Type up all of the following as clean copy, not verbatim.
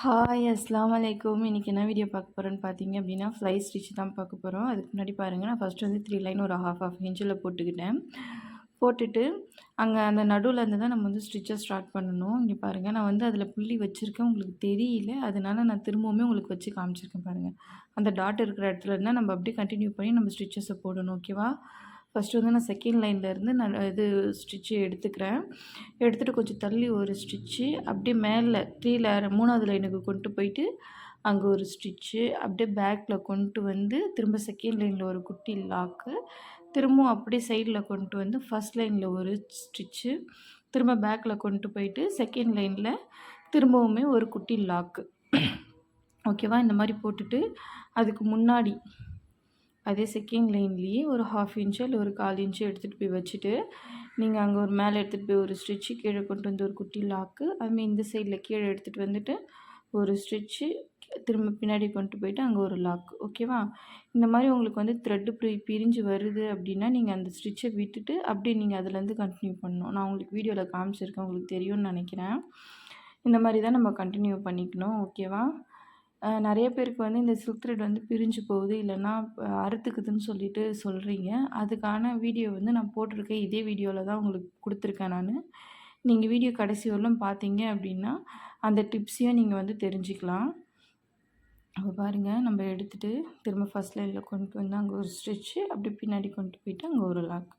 Hi அஸ்ஸலாமு அலைக்கும். இன்றைக்கி என்ன வீடியோ பார்க்க போகிறோன்னு பார்த்தீங்க அப்படின்னா, ஃப்ளை ஸ்டிச் தான் பார்க்க போகிறோம். அதுக்கு முன்னாடி பாருங்கள், நான் ஃபஸ்ட்டு வந்து 3 லைன் ஒரு ஹாஃப் இன்ச்சில் போட்டுக்கிட்டேன். போட்டுட்டு அங்கே அந்த நடுவில் இருந்து தான் நம்ம வந்து ஸ்டிச்சை ஸ்டார்ட் பண்ணணும். இங்கே பாருங்கள், நான் வந்து அதில் புள்ளி வச்சுருக்கேன், உங்களுக்கு தெரியல. அதனால நான் திரும்பவுமே உங்களுக்கு வச்சு காமிச்சிருக்கேன் பாருங்கள். அந்த டாட் இருக்கிற இடத்துல இருந்தால் நம்ம அப்படியே கண்டினியூ பண்ணி நம்ம ஸ்டிச்சஸை போடணும். ஓகேவா? ஃபஸ்ட்டு வந்து நான் செகண்ட் லைன்லேருந்து நான் இது ஸ்டிச்சு எடுத்துக்கிறேன். எடுத்துகிட்டு கொஞ்சம் தள்ளி ஒரு ஸ்டிச்சு, அப்படியே மேலே 3வது லைனுக்கு கொண்டு போயிட்டு அங்கே ஒரு ஸ்டிச்சு, அப்படியே பேக்கில் கொண்டு வந்து திரும்ப செகண்ட் லைனில் ஒரு குட்டி லாக்கு, திரும்பவும் அப்படியே சைடில் கொண்டு வந்து ஃபஸ்ட் லைனில் ஒரு ஸ்டிச்சு, திரும்ப பேக்கில் கொண்டு போயிட்டு செகண்ட் லைனில் திரும்பவுமே ஒரு குட்டி லாக்கு. ஓகேவா? இந்த மாதிரி போட்டுட்டு அதுக்கு முன்னாடி அதே செகண்ட் லைன்லேயே ஒரு ஹாஃப் இன்ச்சோ இல்லை ஒரு 1/4 இன்ச்சோ எடுத்துகிட்டு போய் வச்சுட்டு, நீங்கள் அங்கே ஒரு மேலே எடுத்துகிட்டு போய் ஒரு ஸ்டிச்சு, கீழே கொண்டு வந்து ஒரு குட்டி லாக்கு, அதுமாதிரி இந்த சைடில் கீழே எடுத்துகிட்டு வந்துட்டு ஒரு ஸ்டிச்சு, திரும்ப பின்னாடி கொண்டு போயிட்டு அங்கே ஒரு லாக். ஓகேவா? இந்த மாதிரி உங்களுக்கு வந்து த்ரெட்டு பிரிஞ்சு வருது அப்படின்னா, நீங்கள் அந்த ஸ்டிச்சை விட்டுட்டு அப்படியே நீங்கள் அதுலேருந்து கண்டினியூ பண்ணணும். நான் உங்களுக்கு வீடியோவில் காமிச்சிருக்கேன், உங்களுக்கு தெரியும்னு நினைக்கிறேன். இந்த மாதிரி தான் நம்ம கண்டினியூ பண்ணிக்கணும். ஓகேவா? நிறைய பேருக்கு வந்து இந்த சில்க் த்ரெட் வந்து பிரிஞ்சு போகுது, இல்லைன்னா அறுத்துக்குதுன்னு சொல்லிட்டு சொல்கிறீங்க. அதுக்கான வீடியோ வந்து நான் போட்டிருக்கேன். இதே வீடியோவில் தான் உங்களுக்கு கொடுத்துருக்கேன் நான். நீங்கள் வீடியோ கடைசி வரலும் பார்த்தீங்க அப்படின்னா அந்த டிப்ஸையும் நீங்கள் வந்து தெரிஞ்சுக்கலாம். அப்போ பாருங்கள், நம்ம எடுத்துகிட்டு திரும்ப ஃபஸ்ட் லைனில் கொண்டு வந்து அங்கே ஒரு ஸ்டிச்சு, அப்படி பின்னாடி கொண்டு போயிட்டு அங்கே ஒரு லாக்.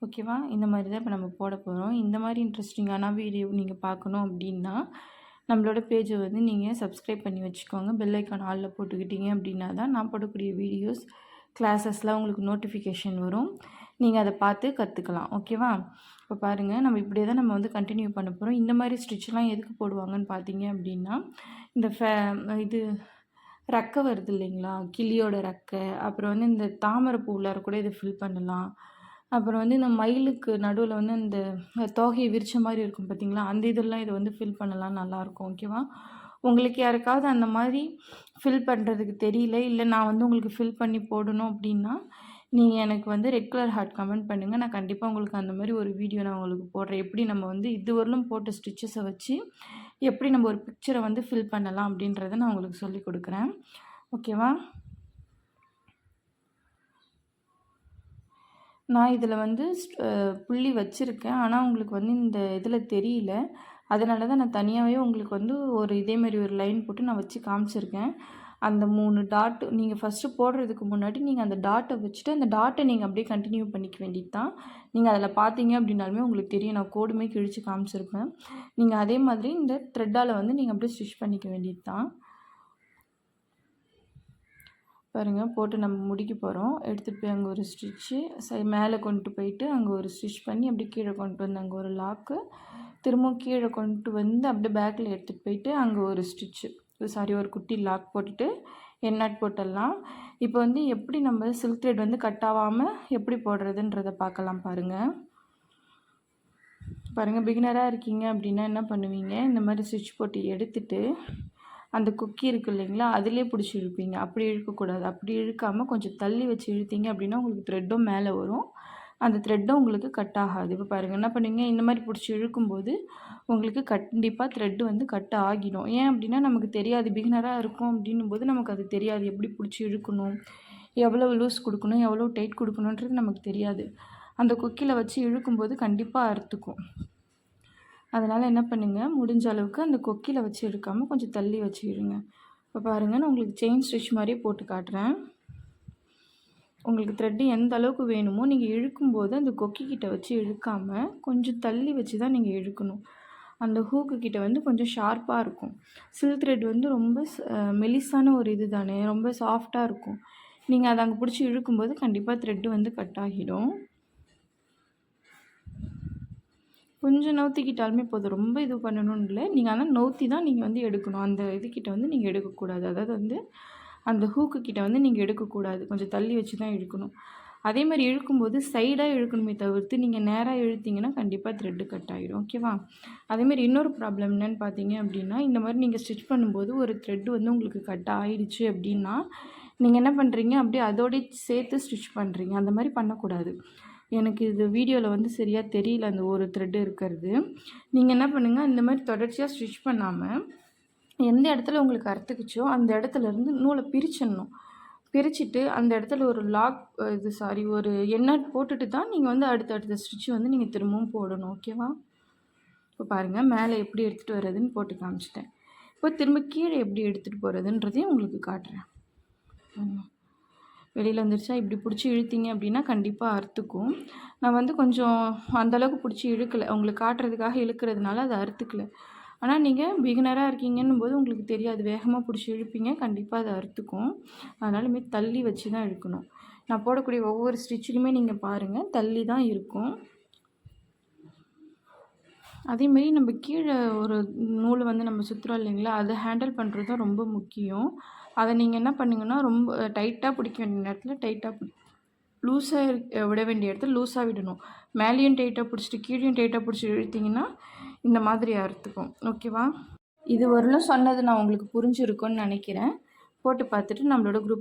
ஓகேவா? இந்த மாதிரி தான் இப்போ நம்ம போட போகிறோம். இந்த மாதிரி இன்ட்ரெஸ்டிங்கான வீடியோ நீங்கள் பார்க்கணும் அப்படின்னா நம்மளோட பேஜை வந்து நீங்கள் சப்ஸ்கிரைப் பண்ணி வச்சுக்கோங்க. பெல் ஐக்கான் ஆலில் போட்டுக்கிட்டீங்க அப்படின்னா தான் நான் போடக்கூடிய வீடியோஸ், கிளாஸஸ்லாம் உங்களுக்கு நோட்டிஃபிகேஷன் வரும். நீங்கள் அதை பார்த்து கற்றுக்கலாம். ஓகேவா? இப்போ பாருங்கள், நம்ம இப்படியே தான் நம்ம வந்து கண்டினியூ பண்ண போகிறோம். இந்த மாதிரி ஸ்டிச்செலாம் எதுக்கு போடுவாங்கன்னு பார்த்தீங்க அப்படின்னா, இந்த இது ரெக்கை வருது இல்லைங்களா, கிளியோட ரெக்கை, அப்புறம் வந்து இந்த தாமரை பூவில் கூட இதை ஃபில் பண்ணலாம். அப்புறம் வந்து இந்த மயிலுக்கு நடுவில் வந்து அந்த தோகையை விரிச்ச மாதிரி இருக்கும் பார்த்தீங்களா, அந்த இதெல்லாம் இதை வந்து ஃபில் பண்ணலாம், நல்லாயிருக்கும். ஓகேவா? உங்களுக்கு யாருக்காவது அந்த மாதிரி ஃபில் பண்ணுறதுக்கு தெரியல, இல்லை நான் வந்து உங்களுக்கு ஃபில் பண்ணி போடணும் அப்படின்னா, நீங்கள் எனக்கு வந்து ரெட் கலர் ஹார்ட் கமெண்ட் பண்ணுங்கள். நான் கண்டிப்பாக உங்களுக்கு அந்த மாதிரி ஒரு வீடியோ நான் உங்களுக்கு போடுறேன். எப்படி நம்ம வந்து இதுவரையிலும் போட்ட ஸ்டிச்சஸை வச்சு எப்படி நம்ம ஒரு பிக்சரை வந்து ஃபில் பண்ணலாம் அப்படின்றத நான் உங்களுக்கு சொல்லி கொடுக்குறேன். ஓகேவா? நான் இதில் வந்து புள்ளி வச்சுருக்கேன், ஆனால் உங்களுக்கு வந்து இந்த இதில் தெரியல. அதனால தான் நான் தனியாகவே உங்களுக்கு வந்து ஒரு இதேமாரி ஒரு லைன் போட்டு நான் வச்சு காமிச்சிருக்கேன். அந்த 3 டாட் நீங்கள் ஃபஸ்ட்டு போடுறதுக்கு முன்னாடி நீங்கள் அந்த டாட்டை வச்சுட்டு அந்த டாட்டை நீங்கள் அப்படியே கண்டினியூ பண்ணிக்க வேண்டியது தான். நீங்கள் அதில் பார்த்தீங்க அப்படின்னாலுமே உங்களுக்கு தெரியும், நான் கோடுமே கிழித்து காமிச்சிருப்பேன். நீங்கள் அதே மாதிரி இந்த த்ரெட்டால் வந்து நீங்கள் அப்படியே ஸ்டிச் பண்ணிக்க வேண்டியது தான். பாருங்கள், போட்டு நம்ம முடிக்க போகிறோம். எடுத்துகிட்டு போய் அங்கே ஒரு ஸ்டிச்சு, மேலே கொண்டு போயிட்டு அங்கே ஒரு ஸ்டிச் பண்ணி அப்படியே கீழே கொண்டு வந்து அங்கே ஒரு லாக்கு, திரும்பவும் கீழே கொண்டு வந்து அப்படியே பேக்கில் எடுத்துகிட்டு போயிட்டு அங்கே ஒரு ஸ்டிச்சு, ஒரு குட்டி லாக் போட்டுட்டு எண்ணாட் போட்டுடலாம். இப்போ வந்து எப்படி நம்ம சில்க் த்ரெட் வந்து கட் ஆகாமல் எப்படி போடுறதுன்றதை பார்க்கலாம். பாருங்கள், பிகினராக இருக்கீங்க அப்படின்னா என்ன பண்ணுவீங்க, இந்த மாதிரி ஸ்டிச் போட்டு எடுத்துகிட்டு அந்த கொக்கி இருக்குது இல்லைங்களா, அதிலே பிடிச்சி இழுப்பீங்க. அப்படி இழுக்கக்கூடாது. அப்படி இழுக்காமல் கொஞ்சம் தள்ளி வச்சு இழுத்தீங்க அப்படின்னா உங்களுக்கு த்ரெட்டும் மேலே வரும், அந்த த்ரெட்டும் உங்களுக்கு கட் ஆகாது. இப்போ பாருங்கள், என்ன பண்ணுவீங்க, இந்த மாதிரி பிடிச்சி இழுக்கும்போது உங்களுக்கு கண்டிப்பாக த்ரெட்டு வந்து கட் ஆகிடும். ஏன் அப்படின்னா நமக்கு தெரியாது, பிகினராக இருக்கும் அப்படின்னும் போது நமக்கு அது தெரியாது, எப்படி பிடிச்சி இழுக்கணும், எவ்வளோ லூஸ் கொடுக்கணும், எவ்வளோ டைட் கொடுக்கணுன்றது நமக்கு தெரியாது. அந்த கொக்கியில் வச்சு இழுக்கும்போது கண்டிப்பாக அறுத்துக்கும். அதனால் என்ன பண்ணுங்கள், முடிஞ்ச அளவுக்கு அந்த கொக்கியில் வச்சு இழுக்காமல் கொஞ்சம் தள்ளி வச்சு இழுங்க. இப்போ பாருங்கள், நான் உங்களுக்கு செயின் ஸ்டிச் மாதிரியே போட்டு காட்டுறேன். உங்களுக்கு த்ரெட்டு எந்த அளவுக்கு வேணுமோ நீங்கள் இழுக்கும்போது அந்த கொக்கிக்கிட்ட வச்சு இழுக்காமல் கொஞ்சம் தள்ளி வச்சு தான் நீங்கள் இழுக்கணும். அந்த ஹூக்கு கிட்ட வந்து கொஞ்சம் ஷார்ப்பாக இருக்கும். சில்க் த்ரெட் வந்து ரொம்ப மெலிசான ஒரு இது தானே, ரொம்ப சாஃப்டாக இருக்கும். நீங்கள் அதை அங்கே பிடிச்சி இழுக்கும்போது கண்டிப்பாக த்ரெட்டு வந்து கட் ஆகிடும். கொஞ்சம் நவுத்திக்கிட்டாலுமே போதும், ரொம்ப இது பண்ணணும்னு இல்லை. நீங்கள் ஆனால் நவுத்தி தான் நீங்கள் வந்து எடுக்கணும். அந்த இதுக்கிட்ட வந்து நீங்கள் எடுக்கக்கூடாது. அதாவது வந்து அந்த ஹூக்கு கிட்ட வந்து நீங்கள் எடுக்கக்கூடாது, கொஞ்சம் தள்ளி வச்சு தான் இழுக்கணும். அதே மாதிரி இழுக்கும்போது சைடாக இழுக்கணுமே தவிர்த்து நீங்கள் நேராக இழுத்தீங்கன்னா கண்டிப்பாக த்ரெட்டு கட் ஆகிடும். ஓகேவா? அதேமாதிரி இன்னொரு ப்ராப்ளம் என்னென்னு பார்த்தீங்க அப்படின்னா, இந்த மாதிரி நீங்கள் ஸ்டிச் பண்ணும்போது ஒரு த்ரெட்டு வந்து உங்களுக்கு கட் ஆகிடுச்சு அப்படின்னா நீங்கள் என்ன பண்ணுறீங்க, அப்படியே அதோடய சேர்த்து ஸ்டிச் பண்ணுறீங்க. அந்த மாதிரி பண்ணக்கூடாது. எனக்கு இது வீடியோவில் வந்து சரியாக தெரியல அந்த ஒரு த்ரெட்டு இருக்கிறது. நீங்கள் என்ன பண்ணுங்கள், இந்த மாதிரி தொடர்ச்சியாக ஸ்டிச் பண்ணாமல் எந்த இடத்துல உங்களுக்கு அறுத்துக்குச்சோ அந்த இடத்துலேருந்து நூலை பிரிச்சிடணும். பிரிச்சுட்டு அந்த இடத்துல ஒரு லாக் ஒரு எண்ணெய் போட்டுட்டு தான் நீங்கள் வந்து அடுத்த ஸ்டிச் வந்து நீங்கள் திரும்பவும் போடணும். ஓகேவா? இப்போ பாருங்கள், மேலே எப்படி எடுத்துகிட்டு வர்றதுன்னு போட்டு காமிச்சிட்டேன். இப்போ திரும்ப கீழே எப்படி எடுத்துகிட்டு போகிறதுன்றதையும் உங்களுக்கு காட்டுறேன். வெளியில் வந்துருச்சா? இப்படி பிடிச்சி இழுத்தீங்க அப்படின்னா கண்டிப்பாக அறுத்துக்கும். நான் வந்து கொஞ்சம் அந்தளவுக்கு பிடிச்சி இழுக்கலை, உங்களுக்கு காட்டுறதுக்காக இழுக்கிறதுனால அதை அறுத்துக்கலை. ஆனால் நீங்கள் பிகினராக இருக்கீங்கன்னும் போது உங்களுக்கு தெரியாது, வேகமாக பிடிச்சி இழுப்பீங்க, கண்டிப்பாக அதை அறுத்துக்கும். அதனால இனிமேல் தள்ளி வச்சு தான் இழுக்கணும். நான் போடக்கூடிய ஒவ்வொரு ஸ்டிச்சிலுமே நீங்கள் பாருங்கள், தள்ளி தான் இருக்கும். அதேமாரி நம்ம கீழே ஒரு நூலை வந்து நம்ம சுற்றுறோம் இல்லைங்களா, அதை ஹேண்டில் பண்ணுறது தான் ரொம்ப முக்கியம். அதை நீங்கள் என்ன பண்ணுங்கன்னா, ரொம்ப டைட்டாக பிடிக்க வேண்டிய நேரத்தில் டைட்டாக லூஸாக விட வேண்டிய இடத்துல லூஸாக விடணும். மேலேயும் டைட்டாக பிடிச்சிட்டு கீழேயும் டைட்டாக பிடிச்சி இழுத்திங்கன்னா இந்த மாதிரி அறுத்துக்கும். ஓகேவா? இது வரலும் சொன்னது நான் உங்களுக்கு புரிஞ்சிருக்கும்னு நினைக்கிறேன். போட்டு பார்த்துட்டு நம்மளோட குரூப்